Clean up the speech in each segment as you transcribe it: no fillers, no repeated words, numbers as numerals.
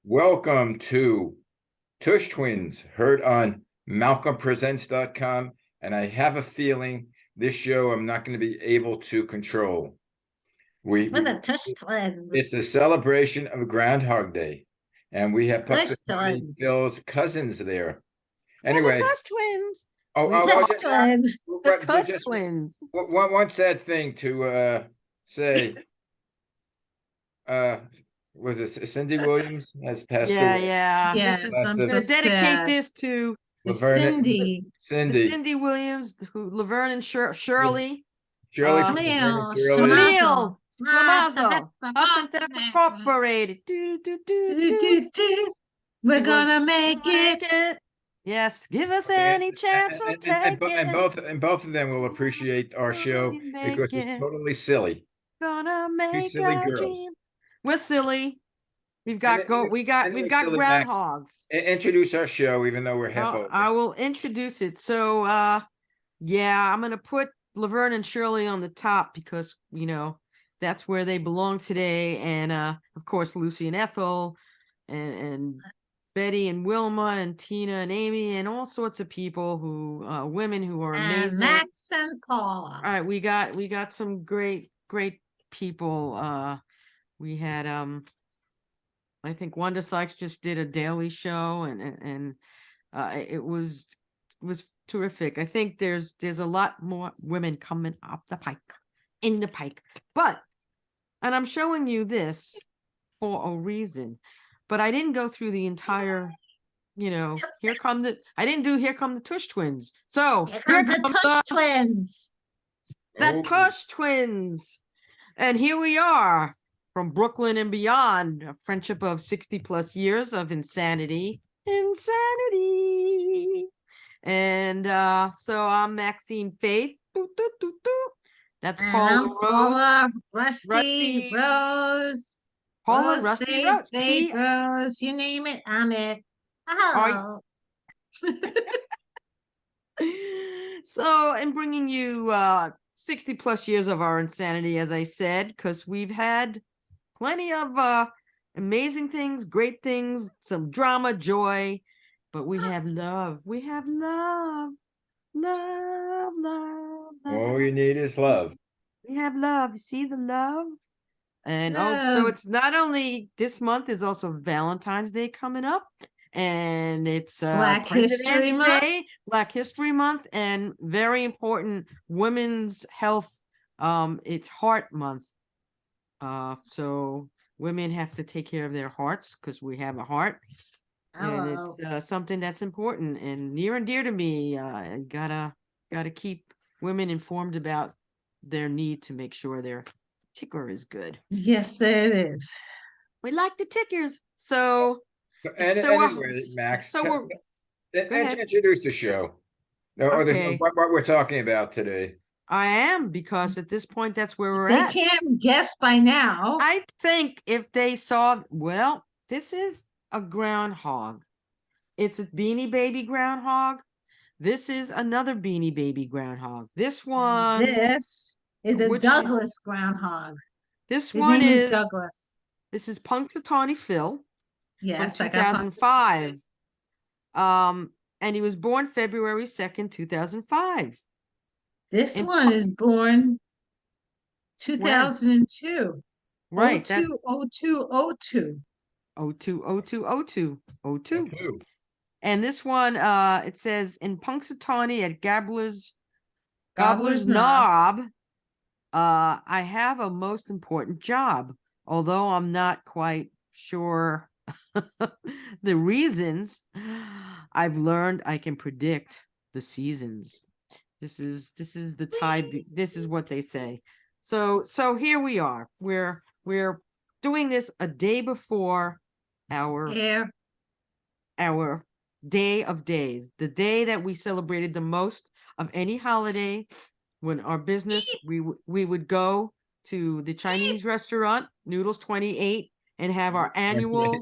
Welcome to Tush Twins, heard on MalcolmPresents.com. And I have a feeling this show I'm not going to be able to control. For the Tush Twins. It's a celebration of Groundhog Day. And we have Tush Punxsutawney Twins. Phil's cousins there. The Anyway, Tush Twins. Tush Twins. The Tush Twins. one sad thing to say. Was it Cindy Williams has passed away? Yeah. Yes, This is, I'm I'm so going to dedicate sad. this to Laverne, Cindy. Cindy Williams, Laverne and Shirley. Shirley from Camille, Laverne and Shirley. Camille. Mazel. Hudson Incorporated. We're gonna make it. Yes, give us any chance we'll take it. And both of them will appreciate our show because it's totally silly. Gonna make silly a girls. dream. We're silly. We've got silly groundhogs. Introduce our show, even though we're half over. I will introduce it. So, yeah, I'm gonna put Laverne and Shirley on the top because that's where they belong today, and of course Lucy and Ethel, and Betty and Wilma and Tina and Amy and all sorts of people women who are amazing. And Max and Paula. All right, we got some great people. We had I think Wanda Sykes just did a daily show, and it was terrific. I think there's a lot more women coming up in the pike, and I'm showing you this for a reason. But I didn't go through the entire, here come the Tush Twins. So here come the Tush Twins. The Tush Twins. And here we are from Brooklyn and beyond, a friendship of 60 plus years of insanity. And so I'm Maxine Faith. That's Paula Rusty Rose. Paula Rusty Rose. Faith Rose. You name it, I'm it. Oh. So I'm bringing you 60 plus years of our insanity, as I said, because we've had plenty of amazing things, great things, some drama, joy, but we have love. We have love. All you need is love. We have love. You see the love? And so it's not only this month, is also Valentine's Day coming up, and it's Black History Month. Black History Month, and very important women's health. It's Heart Month. So women have to take care of their hearts because we have a heart. And it's something that's important and near and dear to me. Gotta keep women informed about their need to make sure their ticker is good. Yes, it is. We like the tickers. So anyway, Max, introduce the show. Okay. What we're talking about today. I am, because at this point, that's where we're at. They can't guess by now. I think if they saw, well, this is a groundhog. It's a Beanie Baby groundhog. This is another Beanie Baby groundhog. This one. This is a Douglas groundhog. This one is Douglas. This is Punxsutawney Phil. Yes, from 2005. And he was born February 2nd, 2005. This one is born 2002. Right. 02. And this one, it says in Punxsutawney at Gobbler's Knob, I have a most important job, although I'm not quite sure the reasons. I've learned I can predict the seasons. This is the tide. This is what they say. So here we are. We're doing this a day before our Day of Days, the day that we celebrated the most of any holiday. When our business, we would go to the Chinese restaurant, Noodles 28, and have our annual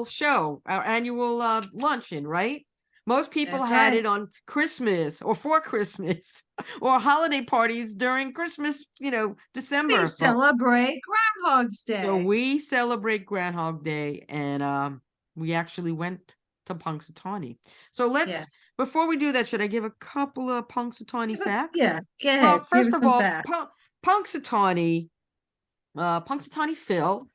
show, our annual luncheon, right? Most people That's had right. it on Christmas or for Christmas or holiday parties during Christmas, We December. But- celebrate Groundhog's Day. So we celebrate Groundhog Day, and we actually went to Punxsutawney. So Yes. before we do that, should I give a couple of Punxsutawney facts? Yeah, go ahead. Well, Give first us of some all, facts. Punxsutawney Phil,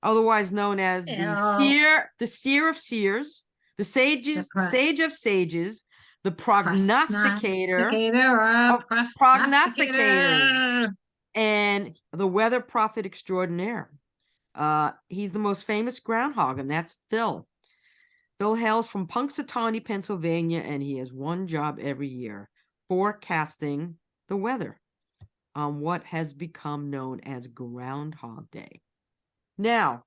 otherwise known as Yeah. the seer of seers, the sage of sages, the prognosticator of prognosticators, and the weather prophet extraordinaire. He's the most famous groundhog, and that's Phil. Phil hails from Punxsutawney, Pennsylvania, and he has one job every year: forecasting the weather on what has become known as Groundhog Day. Now,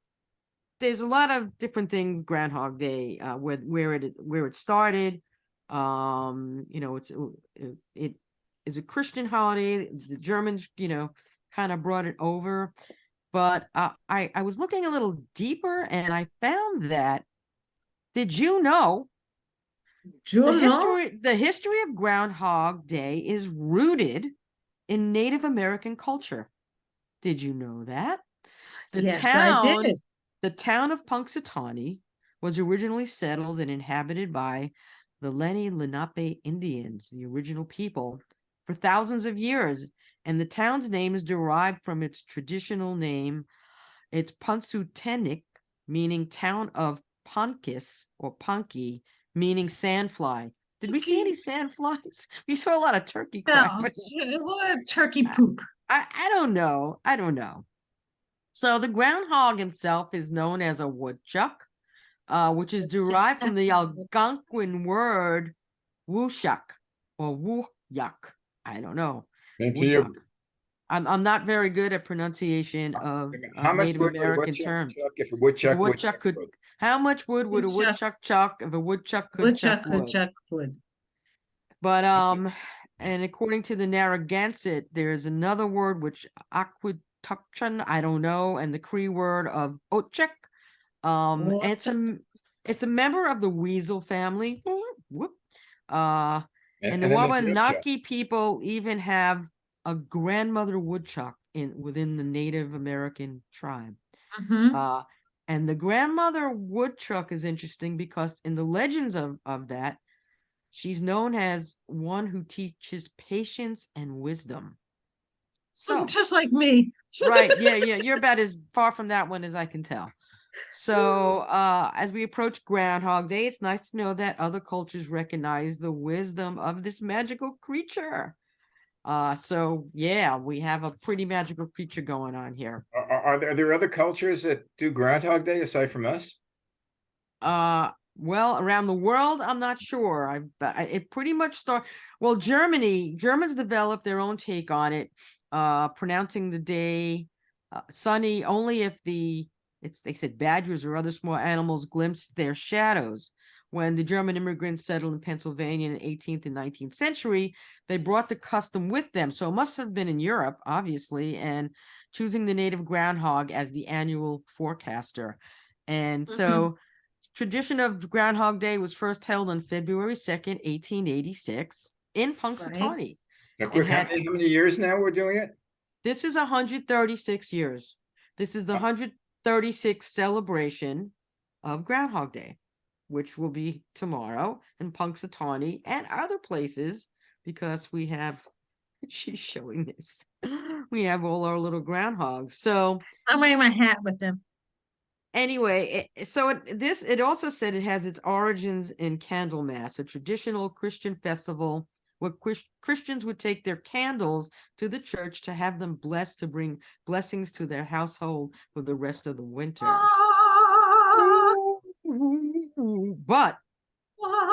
there's a lot of different things Groundhog Day, where it started. It is a Christian holiday. The Germans, kind of brought it over. But I was looking a little deeper, and I found that. Did you know the history of Groundhog Day is rooted in Native American culture? Did you know that? I did. The town of Punxsutawney was originally settled and inhabited by the Lenni Lenape Indians, the original people, for thousands of years. And the town's name is derived from its traditional name. It's Punxsutawney, meaning town of Punkus or Punky, meaning sandfly. Did we see any sandflies? We saw a lot of turkey crap. No, what a turkey poop. I don't know. I don't know. So the groundhog himself is known as a woodchuck, which is derived from the Algonquin word wooshuk or wooyuk. I don't know. Woodchuck. I'm not very good at pronunciation of Native American terms. If a woodchuck, how much wood would a woodchuck chuck if a woodchuck could chuck wood? But and according to the Narragansett, there's another word which aquituction, I don't know, and the Cree word of ochek. And it's a member of the weasel family. Whoop. And the Wabanaki people even have a grandmother woodchuck within the Native American tribe. Mm-hmm. And the grandmother woodchuck is interesting because in the legends of that, she's known as one who teaches patience and wisdom. So just like me. Right. Yeah. You're about as far from that one as I can tell. So as we approach Groundhog Day, it's nice to know that other cultures recognize the wisdom of this magical creature. So yeah, we have a pretty magical creature going on here. Are there other cultures that do Groundhog Day aside from us? Well, around the world, I'm not sure. It pretty much Germans developed their own take on it, pronouncing the day sunny only if they said badgers or other small animals glimpsed their shadows. When the German immigrants settled in Pennsylvania in the 18th and 19th century, they brought the custom with them. So it must have been in Europe, obviously, and choosing the native groundhog as the annual forecaster. And so tradition of Groundhog Day was first held on February 2nd, 1886 in Punxsutawney. Now, quick, how many years now we're doing it? This is 136 years. This is the 136th celebration of Groundhog Day, which will be tomorrow in Punxsutawney and other places, because we have, she's showing this, we have all our little groundhogs. So I'm wearing my hat with them. Anyway, it also said it has its origins in Candlemas, a traditional Christian festival where Christians would take their candles to the church to have them blessed to bring blessings to their household for the rest of the winter. But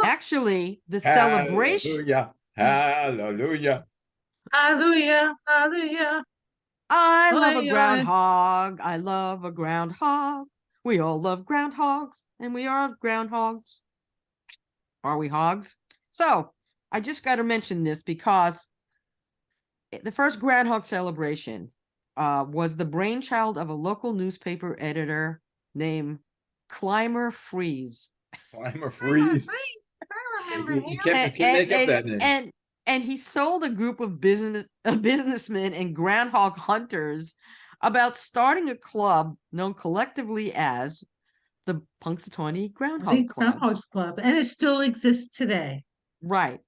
actually, the celebration. Hallelujah. Hallelujah. Hallelujah. I love a groundhog. I love a groundhog. We all love groundhogs, and we are groundhogs. Are we hogs? So I just got to mention this because the first groundhog celebration was the brainchild of a local newspaper editor named Clymer Freeze. Clymer Freeze. remember You him. you can't make up that name. And he sold a group of businessmen and groundhog hunters about starting a club known collectively as the Punxsutawney Groundhog Big Club. Groundhog's Club, and it still exists today, Right.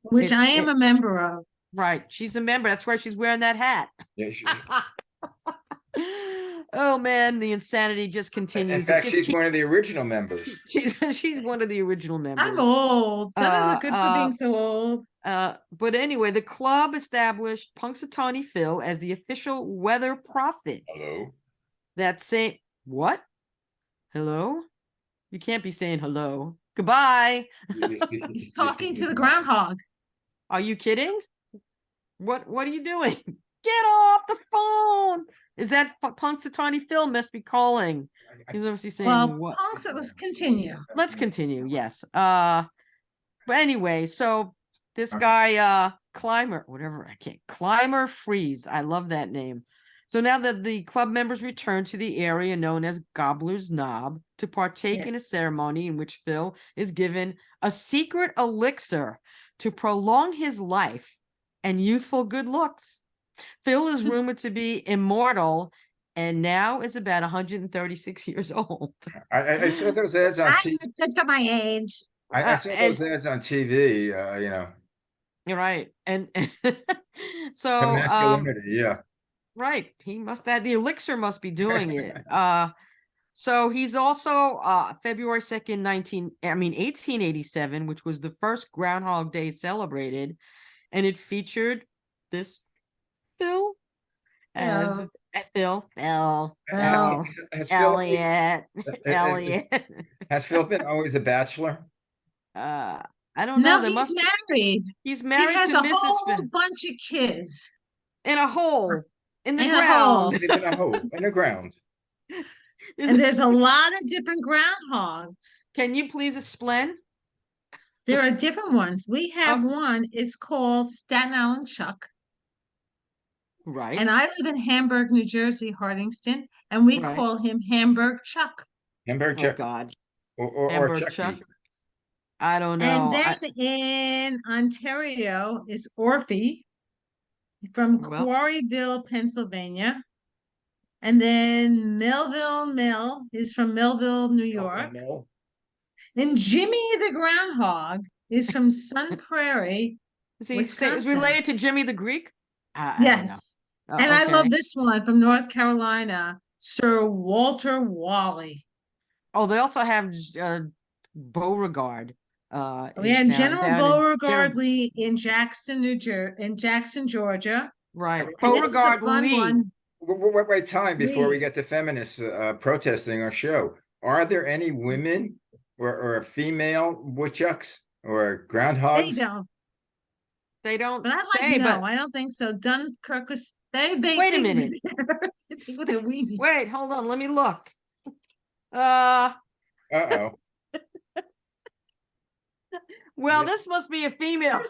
which I am a member of. Right. She's a member. That's why she's wearing that hat. Yeah, Oh man, the insanity just in continues. fact, she's one of the original members. She's one of the original members. I'm old. Doesn't it look good for being so old? But anyway, the club established Punxsutawney Phil as the official weather prophet. Hello. That's saying what? Hello? You can't be saying hello. Goodbye. He's talking to the groundhog. Are you kidding? What are you doing? Get off the phone. Is that Punxsutawney Phil must be calling? He's obviously saying Well, what? Punks, let's continue. Let's continue. Yes. But anyway, so this guy, Climber Freeze. I love that name. So now that the club members return to the area known as Gobbler's Knob to partake in a ceremony in which Phil is given a secret elixir to prolong his life and youthful good looks. Phil is rumored to be immortal and now is about 136 years old. I saw those ads on TV. Good for my age. I saw those ads on TV, You're right. And so the masculinity, yeah. right. He must have the elixir must be doing it. So he's also February 2nd, 1887, which was the first Groundhog Day celebrated, and it featured this Phil as Phil, Has Elliot. Has Phil been always a bachelor? I don't know. No, he's married. He's married He has to a Mrs. whole Phil bunch of kids. in a hole in the In a hole. ground. In a hole in the ground. And there's a lot of different groundhogs. Can you please explain? There are different ones. We have one. It's called Staten Island Chuck. Right. And I live in Hamburg, New Jersey, Hardingston, and we call him Hamburg Chuck. Hamburg Oh Chuck. God. Or Hamburg Chucky. Chuck. I don't know. And then in Ontario is Orphe from Quarryville, Pennsylvania. And then Melville Mel is from Melville, New York. And Jimmy the Groundhog is from Sun Prairie, Wisconsin. It's related to Jimmy the Greek? Yes. I And I love this one from North Carolina, Sir Walter Wally. Oh, they also have Beauregard. We had General Beauregard Lee in Jackson, Georgia. Right. Beauregard Lee. Wait, time before we get the feminists protesting our show. Are there any women or female woodchucks or groundhogs? They don't. But I don't think so. Dunkirk was. Wait a minute. Wait, hold on. Let me look. Uh-oh. Well, this must be a female.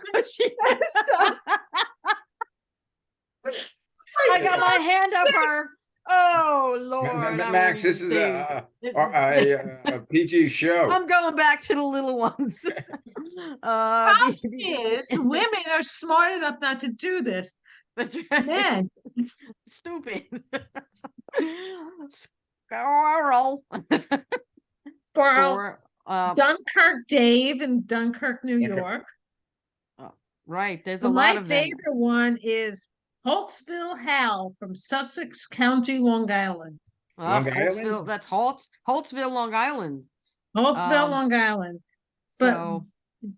I got my hand up her. Oh Lord, Max, this is a PG show. I'm going back to the little ones. Problem is, women are smart enough not to do this. Men, stupid. Squirrel. Dunkirk Dave in Dunkirk, New York. Right, there's a lot of them. My favorite one is Holtzville Hal from Sussex County, Long Island. Holtzville, that's Holtzville, Long Island. Holtzville, Long Island. But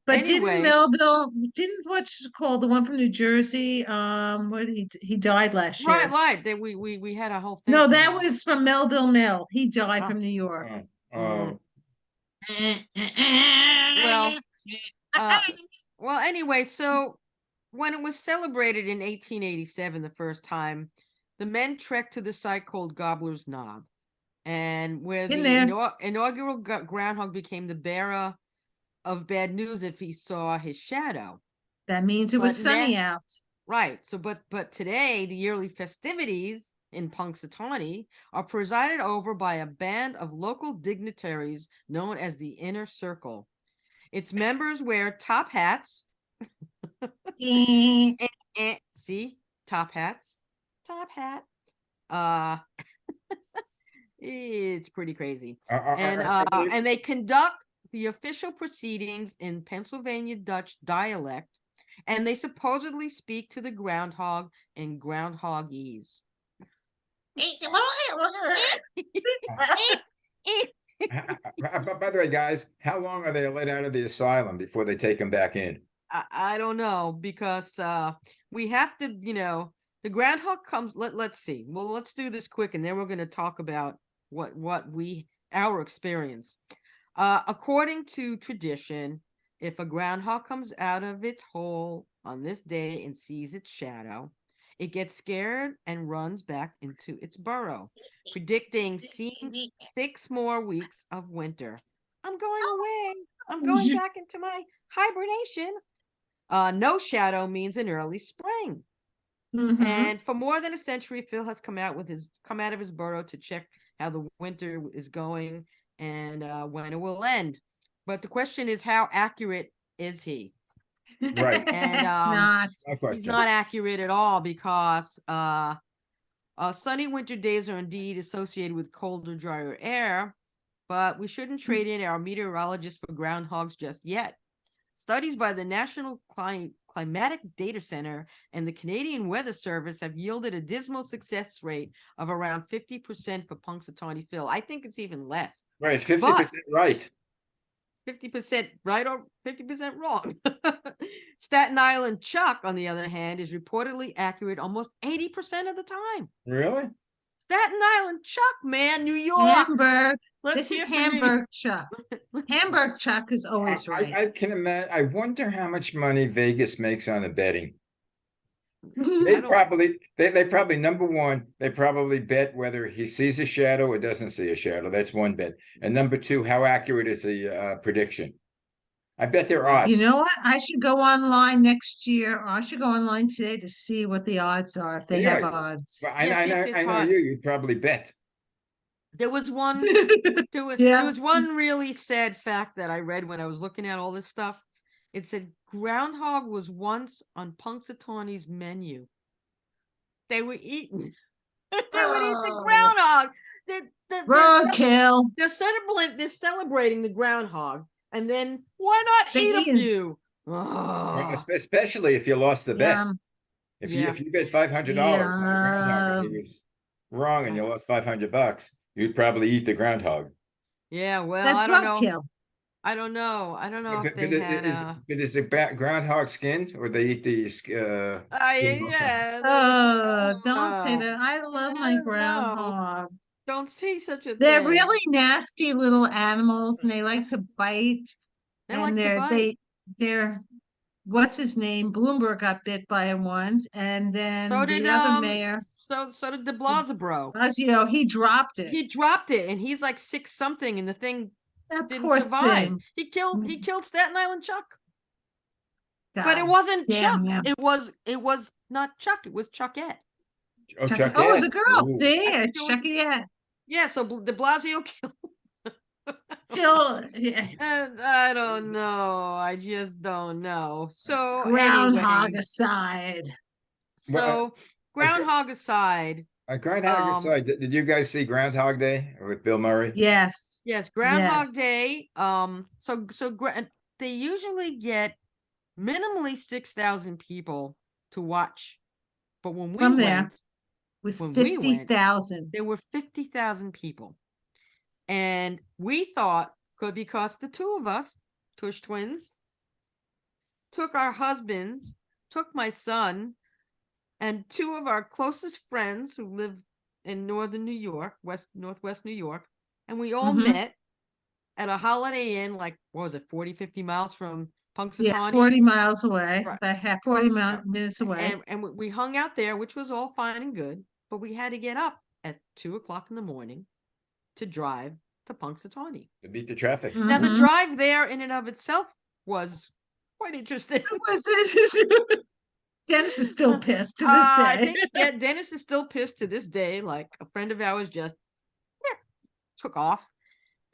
anyway, didn't what's it called, the one from New Jersey? What he died last year. Right. We had a whole thing. No, that was from Melville Mill. He died from New York. Well, anyway, so when it was celebrated in 1887, the first time, the men trekked to the site called Gobbler's Knob, and where the inaugural groundhog became the bearer of bad news if he saw his shadow. That means it was sunny out. Right. So, but today, the yearly festivities in Punxsutawney are presided over by a band of local dignitaries known as the Inner Circle. Its members wear top hats. Eh. See, top hats, top hat. Uh, it's pretty crazy. And they conduct the official proceedings in Pennsylvania Dutch dialect, and they supposedly speak to the groundhog in groundhogese. By the way, guys, how long are they let out of the asylum before they take them back in? I don't know, because we have to, the groundhog comes. Let's see. Well, let's do this quick, and then we're going to talk about our experience. According to tradition, if a groundhog comes out of its hole on this day and sees its shadow, it gets scared and runs back into its burrow, predicting 6 more weeks of winter. I'm going away. I'm going back into my hibernation. No shadow means an early spring. Mhm. And for more than a century, Phil has come out of his burrow to check how the winter is going and when it will end. But the question is, how accurate is he? Right. And Not. My he's question. not accurate at all, because sunny winter days are indeed associated with colder, drier air, but we shouldn't trade in our meteorologists for groundhogs just yet. Studies by the National Climatic Data Center and the Canadian Weather Service have yielded a dismal success rate of around 50% for Punxsutawney Phil. I think it's even less. Right, it's 50% right. 50% right or 50% wrong. Staten Island Chuck, on the other hand, is reportedly accurate almost 80% of the time. Really? Staten Island Chuck, man, New York. Hamburg. Let's This is hear from me. Hamburg Chuck. Hamburg Chuck is always right. I can imagine. I wonder how much money Vegas makes on the betting. I don't- They probably, number one, they probably bet whether he sees a shadow or doesn't see a shadow. That's one bet. And number two, how accurate is the prediction? I bet there are odds. You know what? I should go online next year, or I should go online today to see what the odds are, if they have Yeah. odds. But Yeah, see if it's I know hot. you'd probably bet. There was one there Yeah. was one really sad fact that I read when I was looking at all this stuff. It said groundhog was once on Punxsutawney's menu. They were eating. They would eat the Oh. groundhog. Roadkill. They're celebrating the groundhog, and then why not They eat a eat 'em. few? Well, Oh, especially if you lost the bet. Yum. If you bet $500 on the groundhog and he was wrong and you lost $500, you'd probably eat the groundhog. yeah. Well, That's I don't know. roadkill. I don't know. I don't know if But they had. is the groundhog skinned, or they eat the skin also? Yeah. Oh, don't say that. I love I my don't know. groundhog. Don't say such a They're thing. really nasty little animals, and they like to bite. They And like to they're bite. they're what's his name? Bloomberg got bit by him once, and then So did the other mayor, so did de Blasio. Blasio, he dropped it. He dropped it, and he's like 6 something, and the thing That didn't poor survive. thing. He killed Staten Island Chuck. But it God wasn't damn Chuck. him. It was not Chuck. It was Chuckette. Oh, Chucky. Oh, it's a Chuckette. girl. Ooh. See, I think it's it was- Chucky. Yeah, Yeah, so de Blasio killed. still yeah. I don't know. I just don't know. So Groundhog anyway, aside. so groundhog aside, Groundhog aside, did you guys see Groundhog Day with Bill Murray? Yes. yes, Groundhog Yes. Day. They usually get minimally 6,000 people to watch, but when we From there. went, Was when we went, 50,000. there were 50,000 people, and we thought because the two of us, Tush Twins, took our husbands, took my son, and 2 of our closest friends who live in northern New York, northwest New York, and we all Mhm. met at a Holiday Inn, like, what was it, 40, 50 miles from Punxsutawney? Yeah, 40 miles away. Right. About 40 minutes away. And we hung out there, which was all fine and good, but we had to get up at 2:00 in the morning to drive to Punxsutawney. To beat the traffic. Now, the Mhm. drive there in and of itself was quite interesting. Was it? Dennis is still pissed to this I day. think, yeah, Dennis is still pissed to this day. Like, a friend of ours just took off.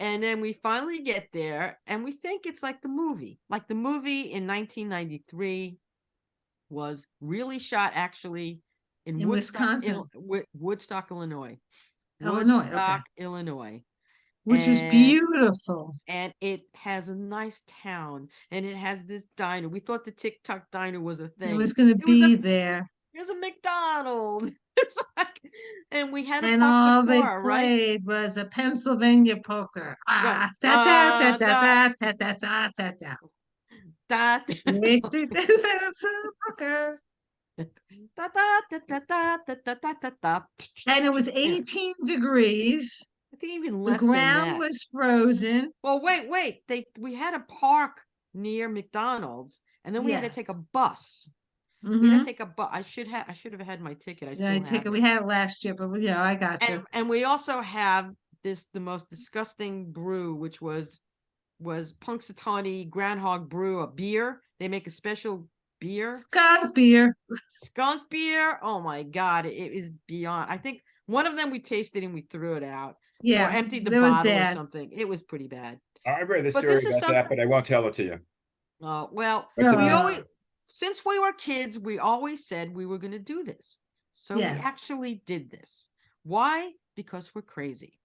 And then we finally get there, and we think it's like the movie. Like the movie in 1993 was really shot actually in Wisconsin. Woodstock, Illinois. Illinois, okay. Woodstock, Illinois. Which was beautiful. And it has a nice town, and it has this diner. We thought the TikTok diner was a thing. It was going to be there. There's a McDonald's. It's like, and we had and all the car, they played right? Was a Pennsylvania polka. Ah, da da da da da da da da da. That polka. And it was 18 degrees. I think even less. The ground was frozen. Well, wait. We had a park near McDonald's, and then we had to take a bus. We had to take a bus. I should have had my ticket. I ticket. We had it last year, but I got you. And we also have the most disgusting brew, which was Punxsutawney Groundhog brew, a beer. They make a special beer. Skunk beer. Oh my God. It is beyond. I think one of them we tasted and we threw it out. Yeah. Or emptied the bottle or something. It was pretty bad. I read a story about that, but I won't tell it to you. Well, since we were kids, we always said we were going to do this. So we actually did this. Why? Because we're crazy.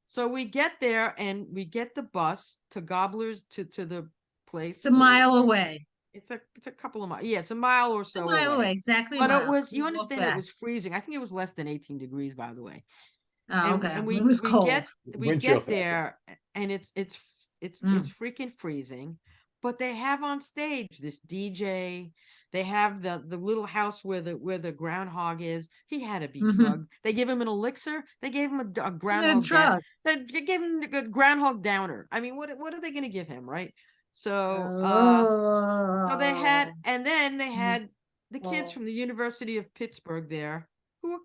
So we get there and we get the bus to Gobblers to the place. It's a mile away. It's a couple of miles. Yeah, it's a mile or so. A mile away, exactly. But it was, you understand, it was freezing. I think it was less than 18 degrees, by the way. Oh, okay. And it was cold. We get there and it's freaking freezing. But they have on stage this DJ. They have the little house where the groundhog is. He had to be drugged. They give him an elixir. They gave him a groundhog drug. They gave him a groundhog downer. I mean, what are they going to give him, right? So, so they had, and then they had the kids from the University of Pittsburgh there, who,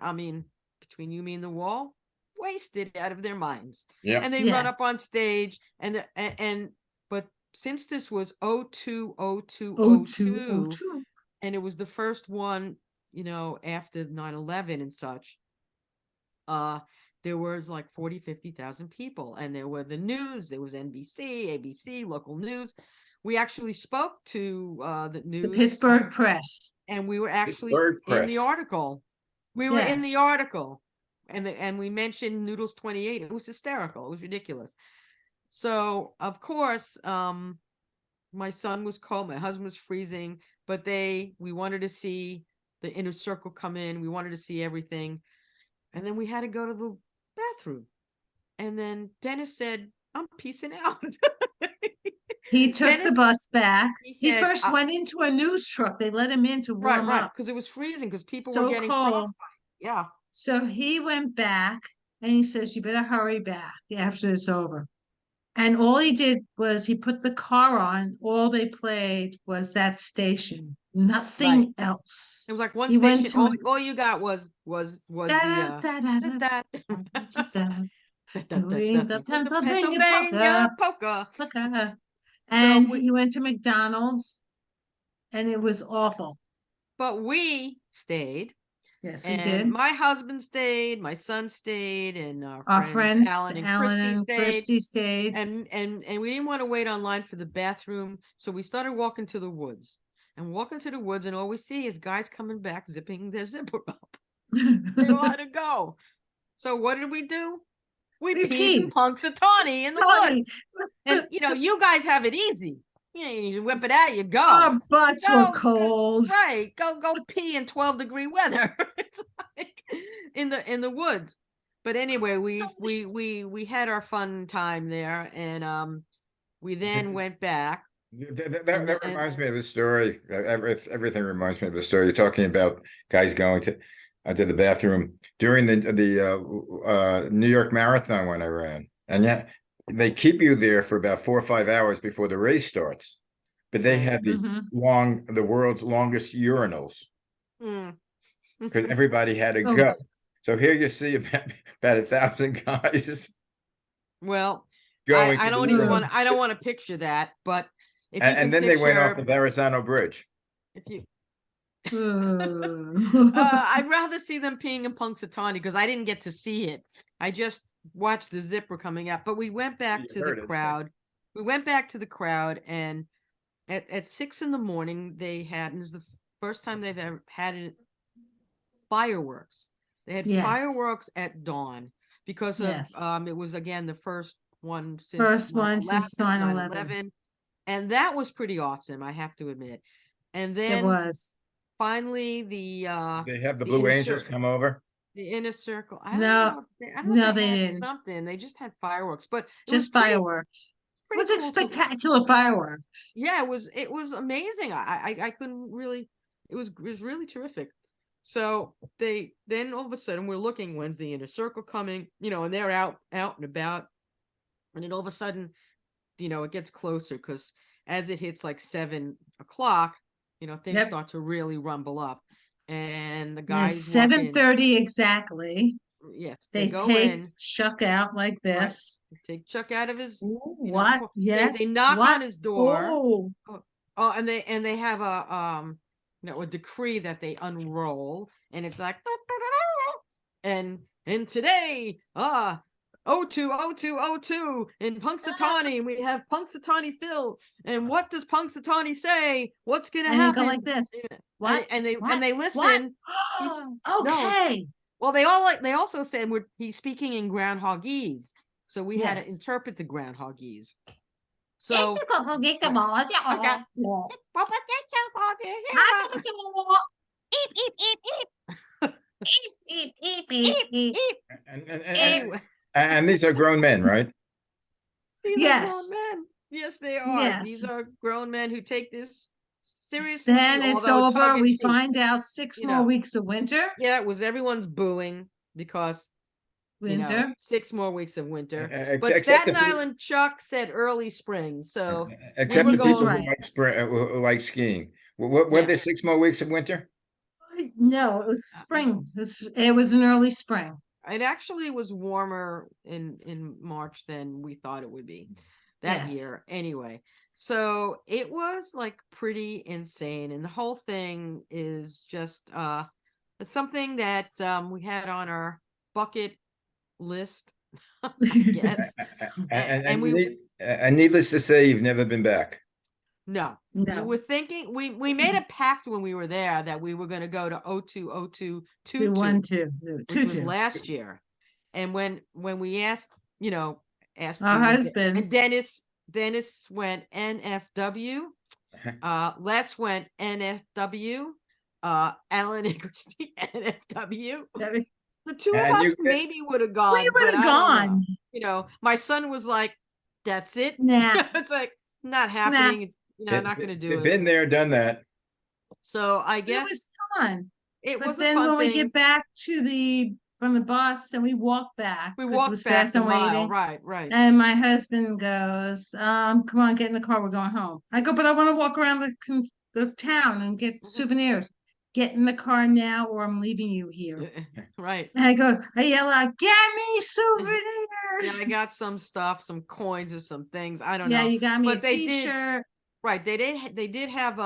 I mean, between you, me, and the wall, wasted out of their minds. Yeah, and they run up on stage, but since this was 02, and it was the first one, after 9/11 and such, there was like 50,000 people, and there were the news. There was NBC, ABC, local news. We actually spoke to the news, the Pittsburgh Press, and we were actually in the article. We were in the article, and we mentioned Noodles 28. It was hysterical. It was ridiculous. So of course, my son was cold, my husband was freezing, but we wanted to see the inner circle come in. We wanted to see everything. And then we had to go to the bathroom. And then Dennis said, I'm peacing out. He took the bus back. He first went into a news truck. They let him in to warm up. Because it was freezing, because people were getting frostbite. Yeah. So he went back and he says, you better hurry back after it's over. And all he did was he put the car on. All they played was that station. Nothing else. It was like one station. All you got was the Pennsylvania polka. And he went to McDonald's, and it was awful. But we stayed. Yes, we did. My husband stayed, my son stayed, and our friends Alan and Christy stayed. And we didn't want to wait online for the bathroom, so we started walking to the woods. And all we see is guys coming back, zipping their zipper up. They all had to go. So what did we do? We peed in Punxsutawney in the woods. And you guys have it easy. You whip it out, you go. Our butts were cold. Right. Go pee in 12-degree weather. It's like in the woods. But anyway, we had our fun time there, and we then went back. That reminds me of a story. Everything reminds me of a story. You're talking about guys going to the bathroom during the New York Marathon when I ran, and yet they keep you there for about 4 or 5 hours before the race starts. But they had the world's longest urinals because everybody had to go. So here you see about 1,000 guys. Well, I don't want to picture that, but if and then they went off the Verrazano Bridge. If you, I'd rather see them peeing in Punxsutawney because I didn't get to see it. I just watch the zipper coming out. But we went back You to the heard it. crowd. We went back to the crowd, and at 6 a.m, they had, and it was the first time they've ever had it, fireworks. They had Yes. fireworks at dawn because of Yes. it was again the first one since First one 9/11, since 9/11. and that was pretty awesome, I have to admit. And It then was. finally the They have the the Blue inner Angels cir- come over. the inner circle. I No. don't know if they, I don't know No, if they had didn't. something. They just had fireworks, but it was Just pretty, fireworks. It pretty was cool to- spectacular fireworks. yeah, it was amazing. I couldn't really, it was really terrific. So they, then all of a sudden we're looking, when's the inner circle coming, and they're out and about, and then all of a sudden, it gets closer, because as it hits like 7 o'clock, things Yep. start to really rumble up, and the And guys walk in. 7:30 exactly. Yes, They go take in, Chuck out like this. take Chuck out of his, Ooh, you know, what? they Yes. knock what? on his door. Oh, Oh, and they have a a decree that they unroll, and it's like, and today, 020202 in Punxsutawney, we have Punxsutawney Phil, and what does Punxsutawney say? What's gonna and they happen? go like this. What? And they What? listen. What? Okay. Well, they also said he's speaking in Groundhogese, so we had to Yes. interpret the Groundhogese. So anyway, And these are grown men, right? these Yes. are grown men. Yes, they are. These Yes. are grown men who take this seriously. Then it's although over. We tongue-in-cheek. find out 6 You more know. weeks of winter. Yeah, it was everyone's booing because Winter. 6 more weeks of winter. Ex- But except Staten the people- Island Chuck said early spring. So Except were the people going- who like spring, who like skiing. What Yeah. there 6 more weeks of winter? No, it was spring. It was an early spring. it actually was warmer in March than we thought it would be that Yes. year anyway. So it was like pretty insane, and the whole thing is just it's something that we had on our bucket list. Yes. And we- and needless to say, you've never been back. No. No. We were thinking, we made a pact when we were there that we were going to go to 020222, 2 which was last year. And when we asked Our you, and husbands. Dennis went NFW, Les went NFW, Alan and Christy NFW. The two of And us you- maybe would have gone. We would but have I don't know. gone. My son was like, "That's it." Nah. It's like not happening. Not going to do it. Been there, done that. So I It guess was fun. it But was a then fun when we thing. get back from the bus and we walk back, We 'cause it walked was back fast the and mile. waiting. Right. And my husband goes, come on, get in the car. We're going home. I go, but I want to walk around the town and get souvenirs. Get in the car now or I'm leaving you here. Right. And I yell out, get me Yeah, souvenirs. I got some stuff, some coins or some things. I don't Yeah, know. you got me But a they did- t-shirt. Right. They did have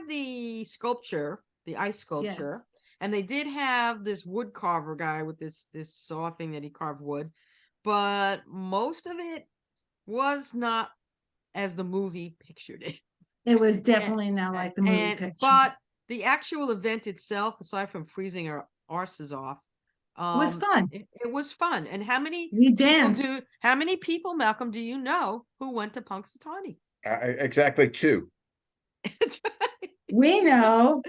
the sculpture, the ice sculpture. Yes. And they did have this wood carver guy with this saw thing that he carved wood, but most of it was not as the movie pictured it. It was definitely not like the movie picture. But the actual event itself, aside from freezing our arses off, was fun. It was fun. And how many We danced. people, Malcolm, do you know who went to Punxsutawney? Exactly 2. We know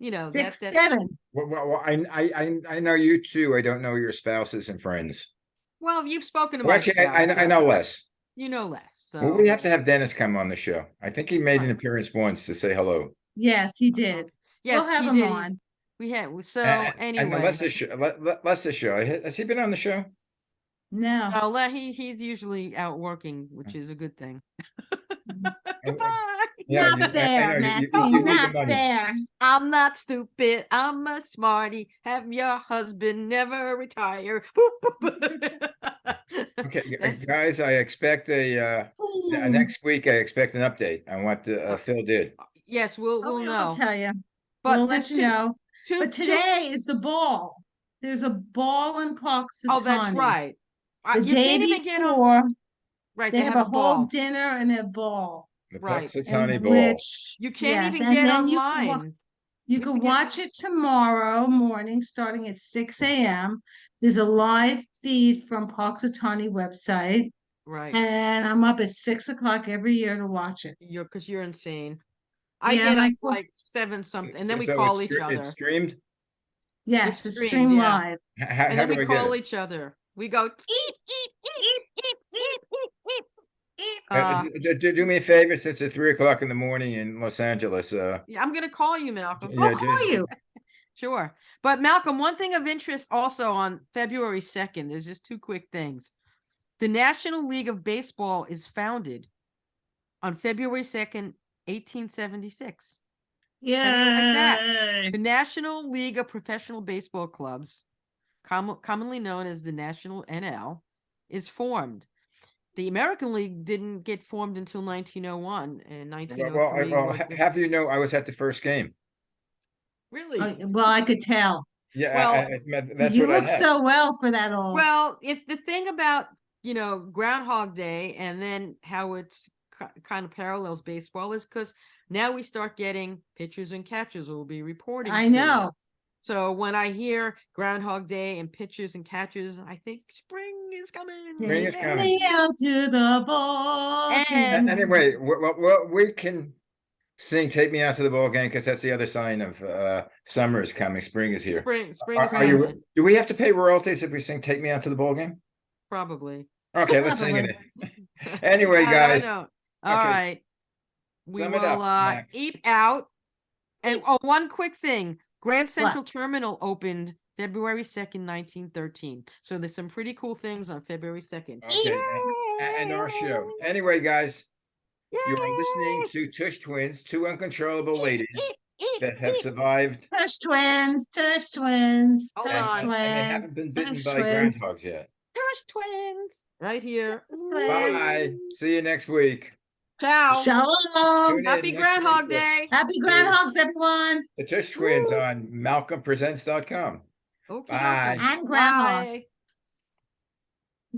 That's 6, 7. Well, I know you 2. I don't know your spouses and friends. Well, you've spoken to Well, my actually, spouse, I so know less. you know less. So Well, we have to have Dennis come on the show. I think he made an Right. appearance once to say hello. Yes, he did. yes, we'll have he him did. on. We had so And anyway. Les's show. Has he been on the show? No. No, he's usually out working, which is a good thing. Goodbye. Yeah, Not I there, know, you Maxine. need the Not money. there. I'm not stupid. I'm a smarty. Have your husband never retire. Okay, That's- guys, I expect next week. I expect an update on what Phil did. Yes, we'll I'll know. tell you. But we'll there's let you know. two- But today is the ball. there's a ball in Punxsutawney. Oh, that's right. The You day can't even get on. before, Right, they have a whole ball. dinner and a ball. The Right. Punxsutawney And Ball. which, You can't yes, even and get then online. you have to can get- watch it tomorrow morning, starting at 6 a.m. There's a live feed from Punxsutawney website, Right. and I'm up at 6 o'clock every year to watch it. Because you're insane. I Yeah, get my up qu- like 7 something, and then we So call it's each It's other. streamed? Yes, It's it's streamed, stream yeah. live. How And then do we I get call it? each other. We go. Eep, eep, eep, eep, eep, eep. Do me a favor, since it's 3 o'clock in the morning in Los Angeles. Yeah, I'm gonna call you, Malcolm. Yeah, I'll call you. Sure. But Malcolm, one thing of interest also on February 2nd, there's just 2 quick things. The National League of Baseball is founded on February 2nd, 1876. Yeah. How do you like that? The National League of Professional Baseball Clubs, commonly known as the National NL, is formed. The American League didn't get formed until 1901, and 1903 was the... have you know, I was at the first game. Really? Well, I could tell. Yeah, Well, that's You what I look have. so well for that old. Well, if the thing about, Groundhog Day and then how it's kind of parallels baseball is because now we start getting pitchers and catchers will be reporting. I soon. know. So when I hear Groundhog Day and pitchers and catchers, I think spring is coming. Spring is Take coming. me out to the ball And- game. Anyway, well, we can sing "Take Me Out to the Ball Game" because that's the other sign of summer is coming. Spring is here. Spring is Are coming. you? Do we have to pay royalties if we sing "Take Me Out to the Ball Game"? Probably. Okay, let's sing it. Probably. Anyway, I guys. know. All Okay. right. We Sum it will up, Max. eep out. And one quick thing. Grand Central Terminal opened February 2nd, 1913. So there's some pretty cool things on February 2nd. Okay, and our show. Anyway, guys, you are listening to Tush Twins, 2 uncontrollable ladies that have survived. Tush Twins, Tush Twins, Hold Tush on. Twins. And they haven't been bitten Tush by Twins. groundhogs yet. Tush Twins. Right here. Tush Twins. Bye. See you next week. Ciao. Shalom. Tune in Happy next Groundhog week. Day. Happy Groundhogs, everyone. The Tush Twins on MalcolmPresents.com. Okay. Bye. And Groundhog. Bye.